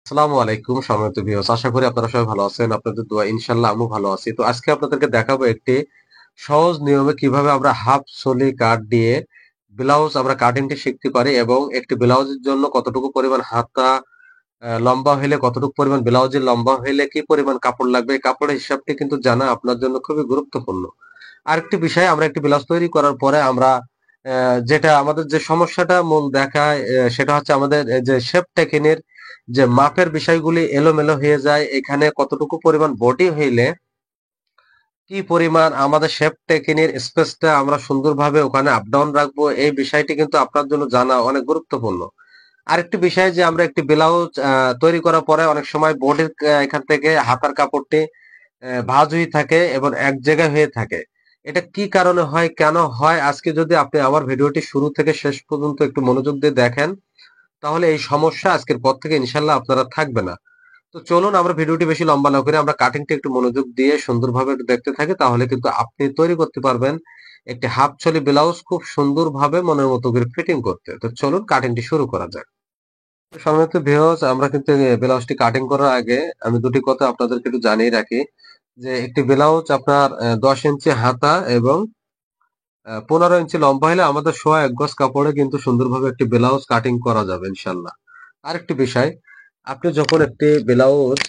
আসসালামু আলাইকুম সম্মানিত ভিউয়ার্স, আশা করি আপনারা সবাই ভালো আছেন। আপনাদের দোয়া ইনশাআল্লাহ আমিও ভালো আছি। তো আজকে আপনাদেরকে দেখাবো একটি সহজ নিয়মে কিভাবে আমরা হাফ সলি কাট দিয়ে ব্লাউজ আমরা কাটিংটি শিখতে পারি এবং একটি ব্লাউজের জন্য কতটুকু পরিমাণ হাতা লম্বা হইলে কতটুকু পরিমাণ ব্লাউজের লম্বা হইলে কি পরিমাণ কাপড় লাগবে এই কাপড়ের হিসাবটি কিন্তু জানা আপনার জন্য খুবই গুরুত্বপূর্ণ। আরেকটি বিষয়, আমরা একটি ব্লাউজ তৈরি করার পরে আমরা যেটা আমাদের যে সমস্যাটা মূল দেখায় সেটা হচ্ছে আমাদের এই যে শেপ টেকিনের যে মাপের বিষয়গুলি এলোমেলো হয়ে যায়। এখানে কতটুকু পরিমাণ বডি হইলে কি পরিমাণ আমাদের শেপ টেকিনের স্পেসটা আমরা সুন্দরভাবে ওখানে আপ ডাউন রাখবো, এই বিষয়টি কিন্তু আপনার জন্য জানা অনেক গুরুত্বপূর্ণ। আরেকটি বিষয় যে আমরা একটি ব্লাউজ তৈরি করার পরে অনেক সময় বডির এখান থেকে হাতার কাপড়টি ভাঁজ হয়ে থাকে এবং এক জায়গায় হয়ে থাকে। এটা কি কারণে হয়, কেন হয়? আজকে যদি আপনি আমার ভিডিওটি শুরু থেকে শেষ পর্যন্ত একটু মনোযোগ দিয়ে দেখেন, তাহলে এই সমস্যা আজকের পর থেকে ইনশাল্লাহ আপনারা থাকবে না। তো চলুন আমরা ভিডিওটি বেশি লম্বা না করে আমরা কাটিংটা একটু মনোযোগ দিয়ে সুন্দরভাবে একটু দেখতে থাকি, তাহলে কিন্তু আপনি তৈরি করতে পারবেন একটি হাফ চলি ব্লাউজ খুব সুন্দরভাবে মনের মতো করে ফিটিং করতে। তো চলুন কাটিংটি শুরু করা যাক। সম্মানিত ভিউয়ার্স, আমরা কিন্তু ব্লাউজটি কাটিং করার আগে আমি দুটি কথা আপনাদেরকে একটু জানিয়ে রাখি যে একটি ব্লাউজ আপনার 10 ইঞ্চি হাতা এবং 15 ইঞ্চি লম্বা হলে আমাদের সোয়া 1 গজ কাপড়ে কিন্তু সুন্দরভাবে একটি ব্লাউজ কাটিং করা যাবে ইনশাল্লাহ। আরেকটি বিষয়, আপনি যখন একটি ব্লাউজ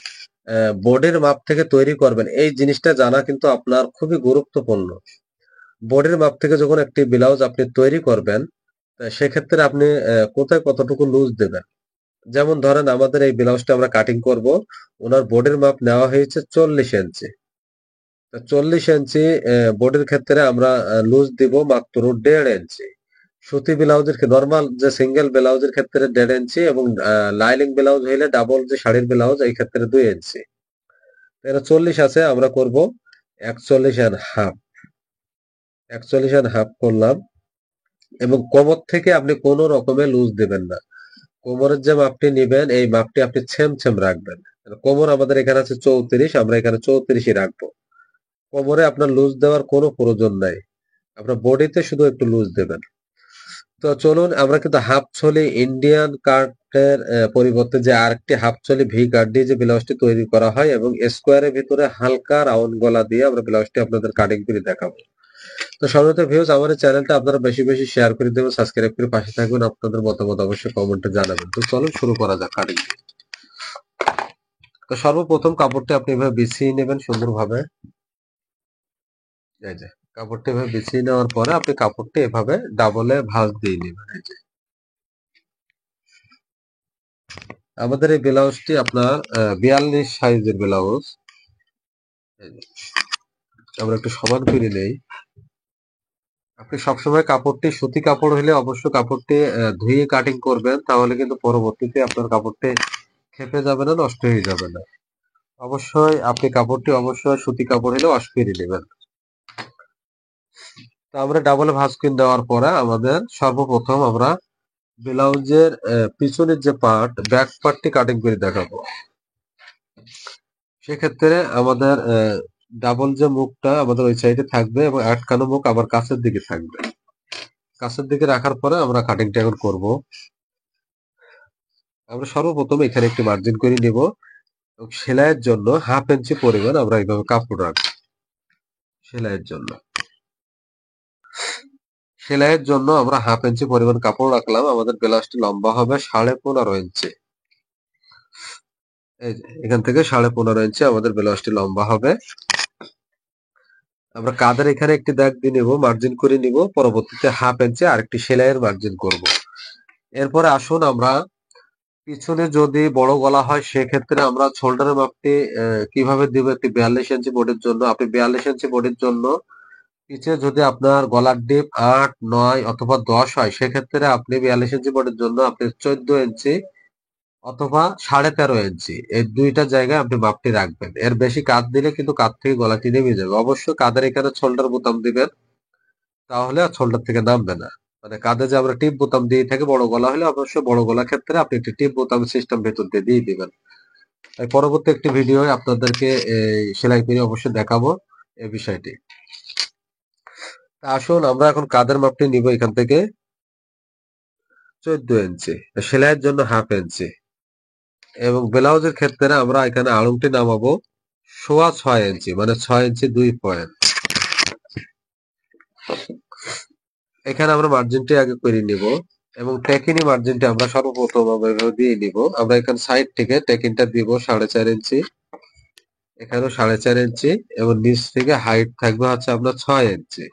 বডির মাপ থেকে তৈরি করবেন, এই জিনিসটা জানা কিন্তু আপনার খুবই গুরুত্বপূর্ণ। বডির মাপ থেকে যখন একটি ব্লাউজ আপনি তৈরি করবেন, সেক্ষেত্রে আপনি কোথায় কতটুকু লুজ দেবেন। যেমন ধরেন আমাদের এই ব্লাউজটা আমরা কাটিং করব, ওনার বডির মাপ নেওয়া হয়েছে 40 ইঞ্চি। তো 40 ইঞ্চি বডির ক্ষেত্রে আমরা লুজ দিব মাত্র 1.5 ইঞ্চি। সুতি ব্লাউজের নরমাল যে সিঙ্গেল ব্লাউজের ক্ষেত্রে 1.5 ইঞ্চি এবং লাইনিং ব্লাউজ হইলে ডাবল যে শাড়ির ব্লাউজ এই ক্ষেত্রে 2 ইঞ্চি। এটা 40 আছে, আমরা করব 41 এন্ড হাফ। 41 এন্ড হাফ করলাম এবং কোমর থেকে আপনি কোনো রকমের লুজ দিবেন না। কোমরের যে মাপটি নিবেন এই মাপটি আপনি ছেম ছেম রাখবেন। কোমর আমাদের এখানে আছে 34, আমরা এখানে 34ই রাখবো। কোমরে আপনার লুজ দেওয়ার কোনো প্রয়োজন নাই, আপনার বডিতে শুধু একটু লুজ দেবেন। তো চলুন আমরা কিন্তু হাফ ছলি ইন্ডিয়ান কাটের পরিবর্তে যে আরেকটি হাফ ছলি ভি কাট দিয়ে যে ব্লাউজটি তৈরি করা হয় এবং স্কোয়ারের ভিতরে হালকা রাউন্ড গলা দিয়ে আমরা ব্লাউজটি আপনাদের কাটিং করে দেখাবো। তো সম্মানিত ভিউয়ার্স, আমার এই চ্যানেলটা আপনারা বেশি বেশি শেয়ার করে দেবেন, সাবস্ক্রাইব করে পাশে থাকবেন, আপনাদের মতামত অবশ্যই কমেন্টে জানাবেন। তো চলুন শুরু করা যাক কাটিং। তো সর্বপ্রথম কাপড়টি আপনি এভাবে বিছিয়ে নেবেন সুন্দরভাবে। এই যে কাপড়টি এভাবে বিছিয়ে নেওয়ার পরে আপনি কাপড়টি এভাবে ডাবলে ভাঁজ দিয়ে নেবেন। এই যে আমাদের এই ব্লাউজটি আপনার 42 সাইজের ব্লাউজ। এই যে, আমরা একটু সমান করে নেই। আপনি সবসময় কাপড়টি সুতি কাপড় হলে অবশ্যই কাপড়টি ধুয়ে কাটিং করবেন, তাহলে কিন্তু পরবর্তীতে আপনার কাপড়টি ক্ষেপে যাবে না, নষ্ট হয়ে যাবে না। অবশ্যই আপনি কাপড়টি অবশ্যই সুতি কাপড় হলে ওয়াশ করে নেবেন। তো আমরা ডাবলে ভাঁজ করে দেওয়ার পরে আমাদের সর্বপ্রথম আমরা ব্লাউজের পিছনের যে পার্ট, ব্যাক পার্টটি কাটিং করে দেখাবো। সেক্ষেত্রে আমাদের ডাবল যে মুখটা আমাদের ওই সাইডে থাকবে এবং আটকানো মুখ আবার কাছের দিকে থাকবে। কাছের দিকে রাখার পরে আমরা কাটিংটা এখন করব। আমরা সর্বপ্রথম এখানে একটি মার্জিন করে নিব এবং সেলাইয়ের জন্য হাফ ইঞ্চি পরিমাণ আমরা এইভাবে কাপড় রাখবো। সেলাইয়ের জন্য সেলাইয়ের জন্য আমরা হাফ ইঞ্চি পরিমাণ কাপড় রাখলাম। আমাদের ব্লাউজটি লম্বা হবে 15.5 ইঞ্চি। এই যে এখান থেকে 15.5 ইঞ্চি আমাদের ব্লাউজটি লম্বা হবে। আমরা কাঁধের এখানে একটি দাগ দিয়ে নিব, মার্জিন করে নিব, পরবর্তীতে হাফ ইঞ্চি আরেকটি সেলাইয়ের মার্জিন করব। এরপরে আসুন আমরা পিছনে যদি বড় গলা হয় সেক্ষেত্রে আমরা শোল্ডারের মাপটি কিভাবে দিব। একটি 42 ইঞ্চি বডির জন্য আপনি 42 ইঞ্চি বডির জন্য পিছে যদি আপনার গলার ডিপ 8, 9 অথবা 10 হয়, সেক্ষেত্রে আপনি 42 ইঞ্চি বডির জন্য আপনি 14 ইঞ্চি অথবা 13.5 ইঞ্চি এই দুইটা জায়গায় আপনি মাপটি রাখবেন। এর বেশি কাঁধ দিলে কিন্তু কাঁধ থেকে গলাটি নেমে যাবে। অবশ্যই কাঁধের এখানে শোল্ডার বোতাম দিবেন, তাহলে আর শোল্ডার থেকে নামবে না। মানে কাঁধে যে আমরা টিপ বোতাম দিয়ে থাকি বড় গলা হলে অবশ্যই বড় গলা ক্ষেত্রে আপনি একটি টিপ বোতাম সিস্টেম ভেতর দিয়ে দিয়ে দিবেন। তাই পরবর্তী একটি ভিডিও আপনাদেরকে এই সেলাই করে অবশ্যই দেখাবো এই বিষয়টি। তা আসুন আমরা এখন কাঁধের মাপটি নিব এখান থেকে 14 ইঞ্চি, সেলাইয়ের জন্য হাফ ইঞ্চি। এবং ব্লাউজের ক্ষেত্রে আমরা এখানে আড়ংটি নামাবো 6.25 ইঞ্চি, মানে 6 ইঞ্চি 2 পয়েন্ট। এখানে আমরা মার্জিনটি আগে করে নিব এবং টেকিনি মার্জিনটি আমরা সর্বপ্রথম এভাবে দিয়ে নিব। আমরা এখানে সাইড থেকে টেকিনটা দিব 4.5 ইঞ্চি, এখানেও 4.5 ইঞ্চি এবং নিচ থেকে হাইট থাকবে হচ্ছে আপনার 6 ইঞ্চি।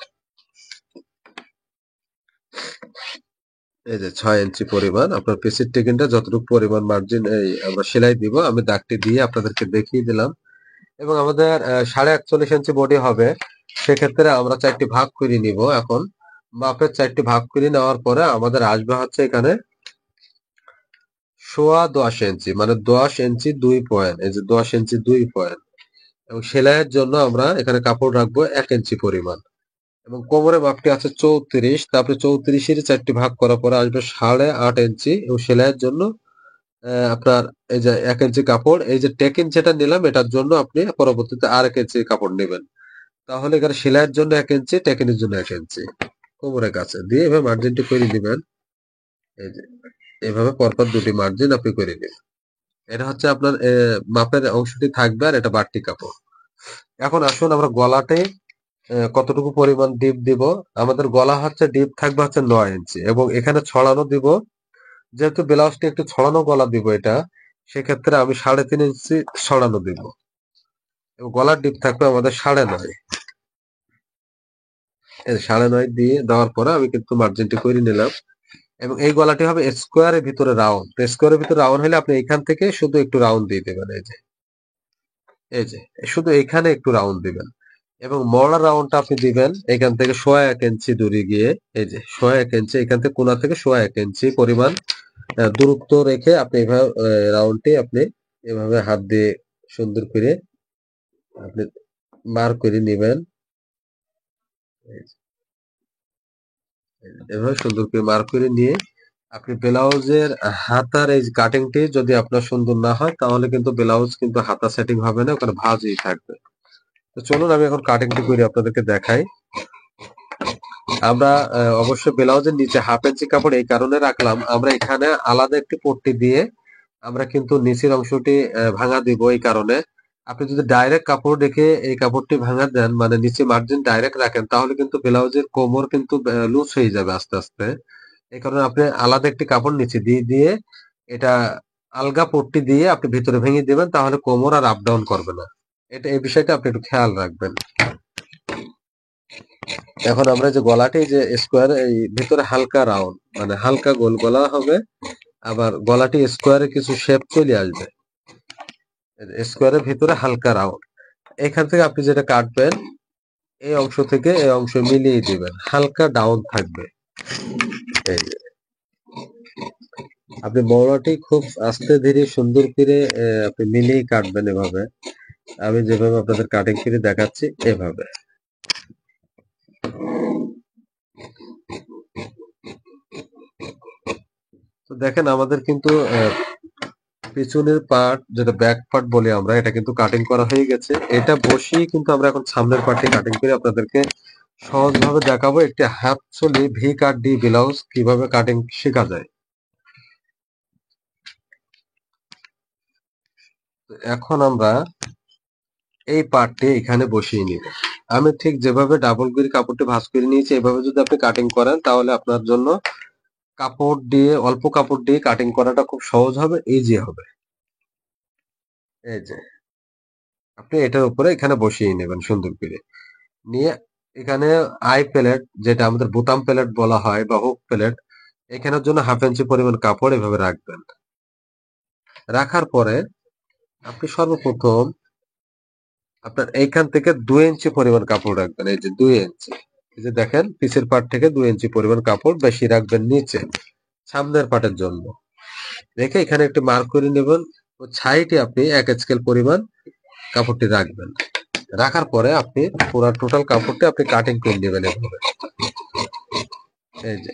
এই যে 6 ইঞ্চি পরিমাণ আপনার পিসের টেকিনটা যতটুকু পরিমাণ মার্জিন এই আমরা সেলাই দিব, আমি দাগটি দিয়ে আপনাদেরকে দেখিয়ে দিলাম। এবং আমাদের 41.5 ইঞ্চি বডি হবে, সেক্ষেত্রে আমরা 4টি ভাগ করে নিব। এখন মাপের 4টি ভাগ করে নেওয়ার পরে আমাদের আসবে হচ্ছে এখানে 10.25 ইঞ্চি, মানে 10 ইঞ্চি 2 পয়েন্ট। এই যে 10 ইঞ্চি 2 পয়েন্ট। এবং সেলাইয়ের জন্য আমরা এখানে কাপড় রাখবো 1 ইঞ্চি পরিমাণ। এবং কোমরের মাপটি আছে 34, তারপরে 34-এর 4টি ভাগ করার পরে আসবে 8.5 ইঞ্চি। এবং সেলাইয়ের জন্য আপনার এই যে 1 ইঞ্চি কাপড়, এই যে টেকিন যেটা নিলাম এটার জন্য আপনি পরবর্তীতে আর 1 ইঞ্চি কাপড় নেবেন। তাহলে এখানে সেলাইয়ের জন্য 1 ইঞ্চি, টেকিনের জন্য 1 ইঞ্চি কোমরের কাছে দিয়ে এভাবে মার্জিনটি করে দিবেন। এই যে এভাবে পরপর দুটি মার্জিন আপনি করে নিন। এটা হচ্ছে আপনার মাপের অংশটি থাকবে, আর এটা বাড়তি কাপড়। এখন আসুন আমরা গলাতে কতটুকু পরিমাণ ডিপ দিব। আমাদের গলা হচ্ছে ডিপ থাকবে হচ্ছে 9 ইঞ্চি এবং এখানে ছড়ানো দিব, যেহেতু ব্লাউজটি একটু ছড়ানো গলা দিব এটা, সেক্ষেত্রে আমি 3.5 ইঞ্চি ছড়ানো দিব এবং গলার ডিপ থাকবে আমাদের 9.5। এই 9.5 দিয়ে দেওয়ার পরে আমি কিন্তু মার্জিনটি করে নিলাম। এবং এই গলাটি হবে স্কোয়ারের ভিতরে রাউন্ড। স্কোয়ারের ভিতরে রাউন্ড হলে আপনি এখান থেকে শুধু একটু রাউন্ড দিয়ে দেবেন। এই যে শুধু এখানে একটু রাউন্ড দিবেন এবং মরা রাউন্ডটা আপনি দিবেন এখান থেকে 1.25 ইঞ্চি দূরে গিয়ে। এই যে 1.25 ইঞ্চি, এখান থেকে কোণা থেকে 1.25 ইঞ্চি পরিমাণ দূরত্ব রেখে আপনি এভাবে রাউন্ডটি আপনি এভাবে হাত দিয়ে সুন্দর করে আপনি মার্ক করে নেবেন। এভাবে সুন্দর করে মার্ক করে নিয়ে আপনি ব্লাউজের হাতার এই কাটিংটি যদি আপনার সুন্দর না হয় তাহলে কিন্তু ব্লাউজ কিন্তু হাতা সেটিং হবে না, ওখানে ভাঁজই থাকবে। তো চলুন আমি এখন কাটিংটি করে আপনাদেরকে দেখাই। আমরা অবশ্যই ব্লাউজের নিচে 1/2 ইঞ্চি কাপড় এই কারণে রাখলাম, আমরা এখানে আলাদা একটি পট্টি দিয়ে আমরা কিন্তু নিচের অংশটি ভাঙা দিব। এই কারণে আপনি যদি ডাইরেক্ট কাপড় রেখে এই কাপড়টি ভাঙা দেন, মানে নিচে মার্জিন ডাইরেক্ট রাখেন, তাহলে কিন্তু ব্লাউজের কোমর কিন্তু লুজ হয়ে যাবে আস্তে আস্তে। এই কারণে আপনি আলাদা একটি কাপড় নিচে দিয়ে দিয়ে এটা আলগা পট্টি দিয়ে আপনি ভিতরে ভেঙে দিবেন, তাহলে কোমর আর আপ ডাউন করবে না। এটা এই বিষয়টা আপনি একটু খেয়াল রাখবেন। এখন আমরা যে গলাটি যে স্কোয়ার, এই ভিতরে হালকা রাউন্ড মানে হালকা গোল গলা হবে, আবার গলাটি স্কোয়ারে কিছু শেপ চলে আসবে। স্কোয়ারের ভিতরে হালকা রাউন্ড, এখান থেকে আপনি যেটা কাটবেন এই অংশ থেকে এই অংশ মিলিয়ে দিবেন, হালকা ডাউন থাকবে। এই যে আপনি বড়টি খুব আস্তে ধীরে সুন্দর করে আপনি মিলিয়ে কাটবেন এভাবে, আমি যেভাবে আপনাদের কাটিং করে দেখাচ্ছি এভাবে। তো দেখেন আমাদের কিন্তু পিছনের পার্ট যেটা ব্যাক পার্ট বলি আমরা, এটা কিন্তু কাটিং করা হয়ে গেছে। এটা বসিয়ে কিন্তু আমরা এখন সামনের পার্টটি কাটিং করে আপনাদেরকে সহজভাবে দেখাবো একটি হাফ চলি ভি কাট ডি ব্লাউজ কিভাবে কাটিং শেখা যায়। এখন আমরা এই পার্টটি এখানে বসিয়ে নিব। আমি ঠিক যেভাবে ডাবল করে কাপড়টি ভাঁজ করে নিয়েছি এভাবে যদি আপনি কাটিং করেন তাহলে আপনার জন্য কাপড় দিয়ে অল্প কাপড় দিয়ে কাটিং করাটা খুব সহজ হবে, ইজি হবে। এই যে আপনি এটার উপরে এখানে বসিয়ে নেবেন সুন্দর করে নিয়ে, এখানে আই প্লেট যেটা আমাদের বোতাম প্লেট বলা হয় বা হুক প্লেট, এখানের জন্য 1/2 ইঞ্চি পরিমাণ কাপড় এভাবে রাখবেন। রাখার পরে আপনি সর্বপ্রথম আপনার এইখান থেকে 2 ইঞ্চি পরিমাণ কাপড় রাখবেন। এই যে 2 ইঞ্চি, এই যে দেখেন পিছের পাট থেকে 2 ইঞ্চি পরিমাণ কাপড় বেশি রাখবেন নিচে সামনের পাটের জন্য। রেখে এখানে একটি মার্ক করে নেবেন ও সাইডে আপনি 1 স্কেল পরিমাণ কাপড়টি রাখবেন। রাখার পরে আপনি পুরো টোটাল কাপড়টি আপনি কাটিং করে নেবেন এভাবে। এই যে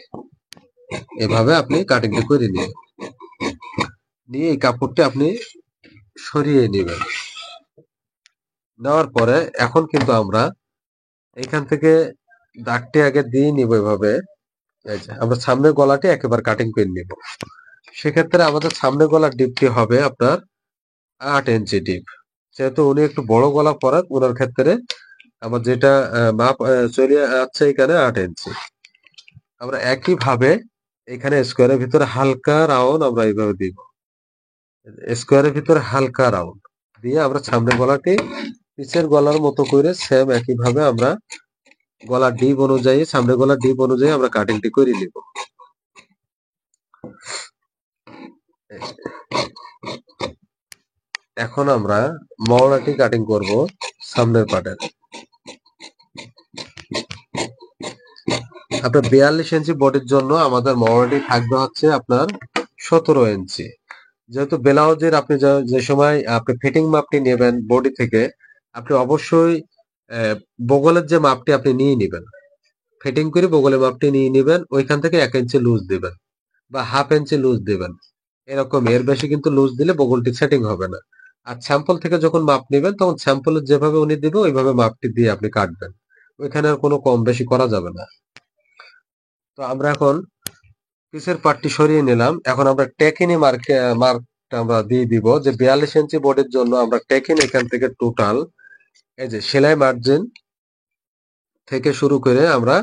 এভাবে আপনি কাটিংটি করে নিয়ে নিয়ে এই কাপড়টি আপনি সরিয়ে নেবেন। নেওয়ার পরে এখন কিন্তু আমরা এখান থেকে দাগটি আগে দিয়ে নিব এভাবে। এই যে আমরা সামনের গলাটি একেবারে কাটিং করে নিব, সেক্ষেত্রে আমাদের সামনে গলার ডিপটি হবে আপনার 8 ইঞ্চি ডিপ। যেহেতু উনি একটু বড় গলা পরান, ওনার ক্ষেত্রে আমার যেটা মাপ চলে আসছে এখানে 8 ইঞ্চি। আমরা একইভাবে এখানে স্কোয়ারের ভিতরে হালকা রাউন্ড আমরা এইভাবে দিব। স্কোয়ারের ভিতরে হালকা রাউন্ড দিয়ে আমরা সামনের গলাটি পিছের গলার মতো করে সেম একইভাবে আমরা গলার ডিপ অনুযায়ী, সামনের গলার ডিপ অনুযায়ী আমরা কাটিংটি করে নিব। এখন আমরা মওড়াটি কাটিং করব সামনের পার্টের। আপনার 42 ইঞ্চি বডির জন্য আমাদের মওড়াটি থাকবে হচ্ছে আপনার 17 ইঞ্চি। যেহেতু ব্লাউজের আপনি যে সময় আপনি ফিটিং মাপটি নেবেন বডি থেকে, আপনি অবশ্যই বগলের যে মাপটি আপনি নিয়ে নেবেন, ফিটিং করে বগলের মাপটি নিয়ে নেবেন, ওইখান থেকে 1 ইঞ্চি লুজ দিবেন বা হাফ ইঞ্চি লুজ দিবেন। এরকম, এর বেশি কিন্তু লুজ দিলে বগলটি সেটিং হবে না। আর স্যাম্পল থেকে যখন মাপ নেবেন তখন স্যাম্পলের যেভাবে উনি দিবে ওইভাবে মাপটি দিয়ে আপনি কাটবেন। ওইখানে আর কোনো কম বেশি করা যাবে না। তো আমরা এখন পিসের পার্টটি সরিয়ে নিলাম। এখন আমরা টেকিনি মার্কটা আমরা দিয়ে দিব যে 42 ইঞ্চি বোর্ডের জন্য আমরা টেকিন এখান থেকে টোটাল এই যে সেলাই মার্জিন থেকে শুরু করে আমরা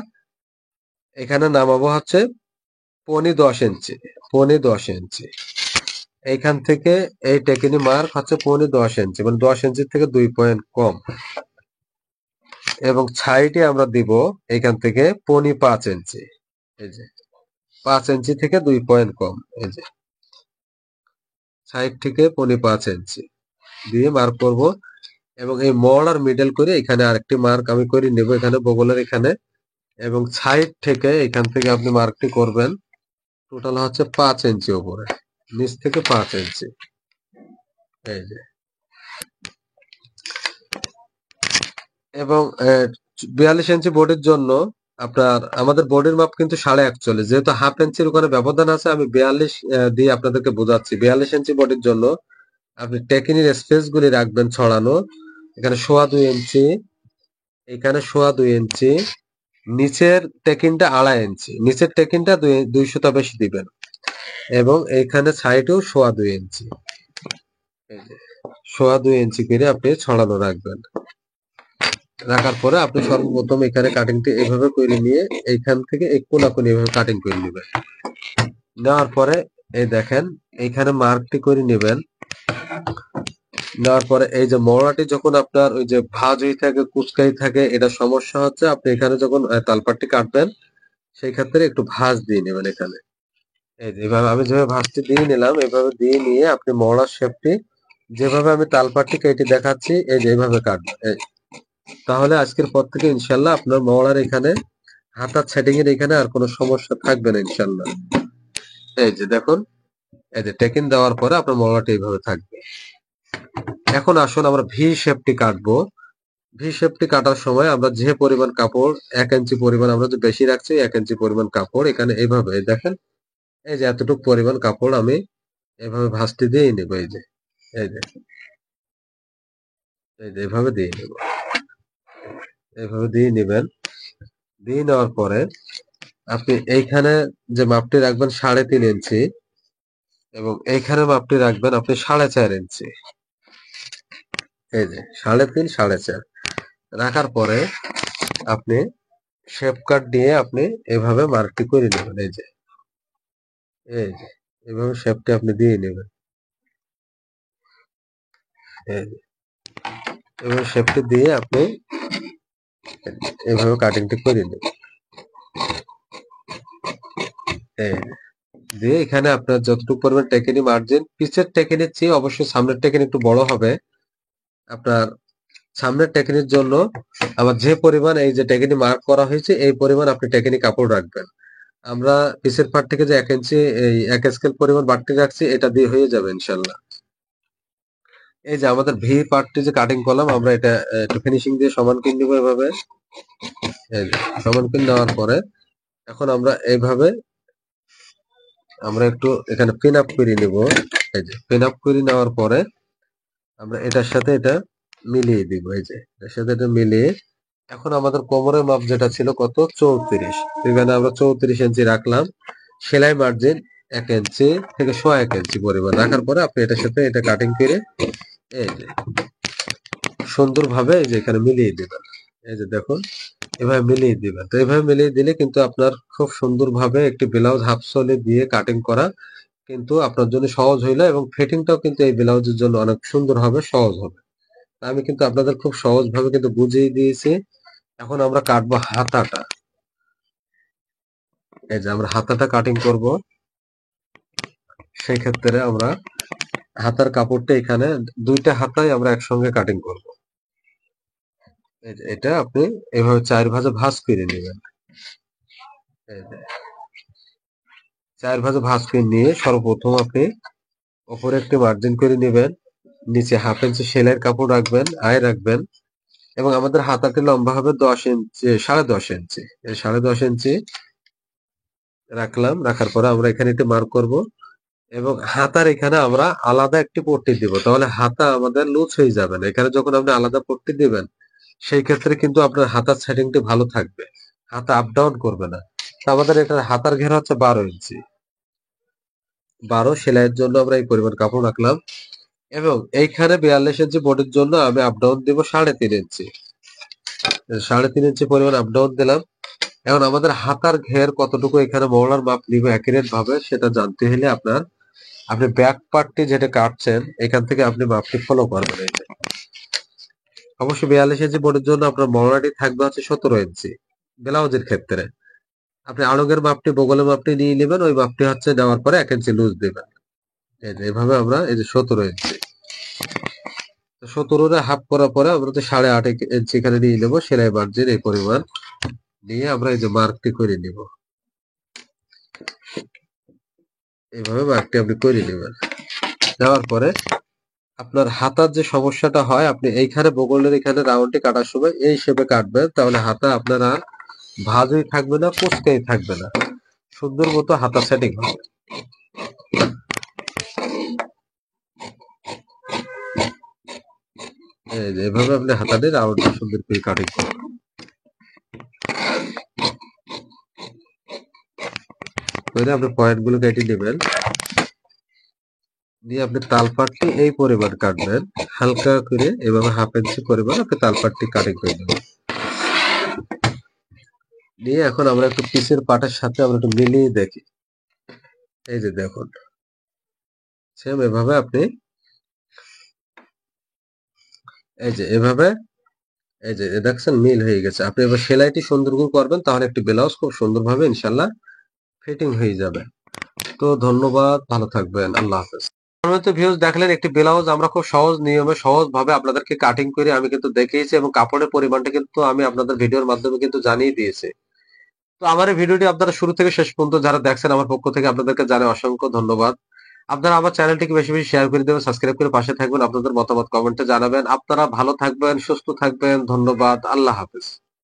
এখানে নামাবো হচ্ছে 10.5 ইঞ্চি। 10.5 ইঞ্চি এইখান থেকে এই টেকিনি মার্ক হচ্ছে 10.5 ইঞ্চি, মানে 10 ইঞ্চির থেকে 2 পয়েন্ট কম। এবং ছাইটি আমরা দিব এখান থেকে 5.5 ইঞ্চি। এই যে 5 ইঞ্চি থেকে 2 পয়েন্ট কম। এই যে সাইড থেকে 5.5 ইঞ্চি দিয়ে মার্ক করব। এবং এই মল আর মিডল করে এখানে আরেকটি মার্ক আমি করে নেব এখানে বগলের এখানে। এবং সাইড থেকে এখান থেকে আপনি মার্কটি করবেন টোটাল হচ্ছে 5 ইঞ্চি উপরে, নিচ থেকে 5 ইঞ্চি। এই যে এবং 42 ইঞ্চি বোর্ডের জন্য আপনার আমাদের বোর্ডের মাপ কিন্তু 41.5, যেহেতু হাফ ইঞ্চির ওখানে ব্যবধান আছে আমি 42 দিয়ে আপনাদেরকে বোঝাচ্ছি। 42 ইঞ্চি বোর্ডের জন্য আপনি টেকিনির স্পেস গুলি রাখবেন ছড়ানো, এখানে 2.25 ইঞ্চি, এখানে 2.25 ইঞ্চি, নিচের টেকিনটা 2.5 ইঞ্চি, নিচের টেকিনটা 200 বেশি দিবেন। এবং এইখানে সাইডেও 2.25 ইঞ্চি, এই যে 2.25 ইঞ্চি করে আপনি ছড়ানো রাখবেন। রাখার পরে আপনি সর্বপ্রথম এখানে কাটিংটি এইভাবে করে নিয়ে এইখান থেকে এই কোনাকুনি এভাবে কাটিং করে নেবেন। নেওয়ার পরে এই দেখেন এইখানে মার্কটি করে নেবেন। নেওয়ার পরে এই যে মওড়াটি যখন আপনার ওই যে ভাঁজ হয়ে থাকে, কুচকাই থাকে, এটা সমস্যা হচ্ছে। আপনি এখানে যখন তালপাটটি কাটবেন সেই ক্ষেত্রে একটু ভাঁজ দিয়ে নেবেন এখানে। এই যে এভাবে আমি যেভাবে ভাঁজটি দিয়ে নিলাম, এভাবে দিয়ে নিয়ে আপনি মওড়ার শেপটি যেভাবে আমি তালপাটটি কেটে দেখাচ্ছি এই যে এইভাবে কাটবেন। তাহলে আজকের পর থেকে ইনশাল্লাহ আপনার মওড়ার এখানে হাতার সেটিং এর এখানে আর কোনো সমস্যা থাকবে না ইনশাল্লাহ। এই যে দেখুন, এই যে টেকিন দেওয়ার পরে আপনার মওড়াটা এইভাবে থাকবে। এখন আসুন আমরা ভি শেপটি কাটবো। ভি শেপটি কাটার সময় আমরা যে পরিমাণ কাপড় 1 ইঞ্চি পরিমাণ আমরা যে বেশি রাখছি, 1 ইঞ্চি পরিমাণ কাপড় এখানে এইভাবে দেখেন, এই যে এতটুকু পরিমাণ কাপড় আমি এভাবে ভাঁজটি দিয়ে নেব। এই যে এই যে এই যে এভাবে দিয়ে নেব, এভাবে দিয়ে নেবেন। দিয়ে নেওয়ার পরে আপনি এইখানে যে মাপটি রাখবেন 3.5 ইঞ্চি এবং এইখানে মাপটি রাখবেন আপনি 4.5 ইঞ্চি। এই যে 3.5 4.5 রাখার পরে আপনি শেপ কাট দিয়ে আপনি এভাবে মার্কটি করে নেবেন। এই যে এই যে এভাবে শেপটি আপনি দিয়ে নেবেন। এই যে এভাবে শেপটি দিয়ে আপনি এভাবে কাটিংটি করে নেবেন। এই দিয়ে এখানে আপনার যতটুকু পরিমাণ টেকেনি মার্জিন, পিছের টেকেনির চেয়ে অবশ্যই সামনের টেকেনি একটু বড় হবে। আপনার সামনের টেকেনির জন্য আবার যে পরিমাণ এই যে টেকেনি মার্ক করা হয়েছে এই পরিমাণ আপনি টেকেনি কাপড় রাখবেন। আমরা পিছের পার্ট থেকে যে 1 ইঞ্চি এই 1 স্কেল পরিমাণ বাড়তি রাখছি এটা দিয়ে হয়ে যাবে ইনশাল্লাহ। এই যে আমাদের ভি পার্টটি যে কাটিং করলাম আমরা এটা একটু ফিনিশিং দিয়ে সমান করে নিব এভাবে। এই যে সমান করে নেওয়ার পরে এখন আমরা এইভাবে আমরা একটু এখানে পিন আপ করে নিব। এই যে পিন আপ করে নেওয়ার পরে আমরা এটার সাথে এটা মিলিয়ে দিব। এই যে এর সাথে এটা মিলিয়ে এখন আমাদের কোমরের মাপ যেটা ছিল কত 34, এখানে আমরা 34 ইঞ্চি রাখলাম। সেলাই মার্জিন 1 ইঞ্চি থেকে 1.5 ইঞ্চি পরিমাণ রাখার পরে আপনি এটার সাথে এটা কাটিং করে এই যে সুন্দরভাবে এই যে এখানে মিলিয়ে দিবেন। এই যে দেখুন এভাবে মিলিয়ে দিবেন। তো এভাবে মিলিয়ে দিলে কিন্তু আপনার খুব সুন্দরভাবে একটি ব্লাউজ হাফ সোলে দিয়ে কাটিং করা কিন্তু আপনার জন্য সহজ হইলো এবং ফিটিংটাও কিন্তু এই ব্লাউজের জন্য অনেক সুন্দর হবে, সহজ হবে। আমি কিন্তু আপনাদের খুব সহজভাবে কিন্তু বুঝিয়ে দিয়েছি। এখন আমরা কাটবো হাতাটা। এই যে আমরা হাতাটা কাটিং করব। সেই ক্ষেত্রে আমরা হাতার কাপড়টা এখানে 2টা হাতাই আমরা একসঙ্গে কাটিং করব। এই যে এটা আপনি এভাবে 4 ভাঁজে ভাঁজ করে নেবেন। এই যে 4 ভাঁজে ভাঁজ করে নিয়ে সর্বপ্রথম আপনি উপরে একটি মার্জিন করে নেবেন, নিচে 1/2 ইঞ্চি সেলাইয়ের কাপড় রাখবেন, আয় রাখবেন এবং আমাদের হাতাটি লম্বা হবে 10 ইঞ্চি, 10.5 ইঞ্চি। এই 10.5 ইঞ্চি রাখলাম, রাখার পরে আমরা এখানে একটি মার্ক করব এবং হাতার এখানে আমরা আলাদা একটি পট্টি দিব, তাহলে হাতা আমাদের লুজ হয়ে যাবে না। এখানে যখন আপনি আলাদা পট্টি দিবেন সেই ক্ষেত্রে কিন্তু আপনার হাতার সেটিংটি ভালো থাকবে, হাতা আপ ডাউন করবে না। তো আমাদের এটা হাতার ঘেরা হচ্ছে 12 ইঞ্চি। 12 সেলাইয়ের জন্য আমরা এই পরিমাণ কাপড় রাখলাম এবং এইখানে 42 ইঞ্চি বডির জন্য আমি আপ ডাউন দিব 3.5 ইঞ্চি। 3.5 ইঞ্চি পরিমাণ আপ ডাউন দিলাম। এখন আমাদের হাতার ঘের কতটুকু এখানে মহলার মাপ নিব অ্যাকুরেট ভাবে সেটা জানতে হলে আপনি ব্যাক পার্টটি যেটা কাটছেন এখান থেকে আপনি মাপটি ফলো করবেন। এই যে অবশ্যই 42 ইঞ্চি বডির জন্য আপনার মহলাটি থাকবে হচ্ছে 17 ইঞ্চি ব্লাউজের ক্ষেত্রে। আপনি আড়ঙের মাপটি বগলের মাপটি নিয়ে নেবেন, ওই মাপটি হচ্ছে নেওয়ার পরে 1 ইঞ্চি লুজ দিবেন। এই যে এভাবে আমরা এই যে 17 ইঞ্চি, 17 হাফ করার পরে আমরা তো 8.5 ইঞ্চি এখানে নিয়ে নেবো সেলাই মার্জিন এই পরিমাণ নিয়ে আমরা এই যে মার্কটি করে নিব। এইভাবে মার্কটি আপনি করে নেবেন। দেওয়ার পরে আপনার হাতার যে সমস্যাটা হয় আপনি এইখানে বগলের এখানে রাউন্ডটি কাটার সময় এই শেপে কাটবেন, তাহলে হাতা আপনার আর ভাঁজই থাকবে না, কুঁচকেই থাকবে না, সুন্দর মতো হাতা সেটিং হবে। এভাবে আপনি হাতাটি রাউন্ড সুন্দর করে কাটিং করবেন। করে আপনি পয়েন্ট গুলো কেটে নেবেন, দিয়ে আপনি তালপাটটি এই পরিমাণ কাটবেন, হালকা করে এভাবে 1/2 ইঞ্চি পরিমাণ আপনি তালপাটটি কাটিং করে নেবেন। নিয়ে এখন আমরা একটু পিসের পাটের সাথে আমরা একটু মিলিয়ে দেখি। এই যে দেখুন সেম এভাবে আপনি এই যে এভাবে এই যে দেখছেন মিল হয়ে গেছে। আপনি এবার সেলাইটি সুন্দর করে করবেন, তাহলে একটি ব্লাউজ খুব সুন্দরভাবে ইনশাল্লাহ ফিটিং হয়ে যাবে। তো ধন্যবাদ, ভালো থাকবেন, আল্লাহ হাফেজ। তো ভিউজ দেখলেন একটি ব্লাউজ আমরা খুব সহজ নিয়মে সহজ ভাবে আপনাদেরকে কাটিং করে আমি কিন্তু দেখিয়েছি এবং কাপড়ের পরিমাণটা কিন্তু আমি আপনাদের ভিডিওর মাধ্যমে কিন্তু জানিয়ে দিয়েছি। তো আমার এই ভিডিওটি আপনারা শুরু থেকে শেষ পর্যন্ত যারা দেখছেন আমার পক্ষ থেকে আপনাদেরকে জানাই অসংখ্য ধন্যবাদ। আপনারা আমার চ্যানেলটিকে বেশি বেশি শেয়ার করে দেবেন, সাবস্ক্রাইব করে পাশে থাকবেন, আপনাদের মতামত কমেন্টে জানাবেন। আপনারা ভালো থাকবেন, সুস্থ থাকবেন, ধন্যবাদ, আল্লাহ হাফেজ।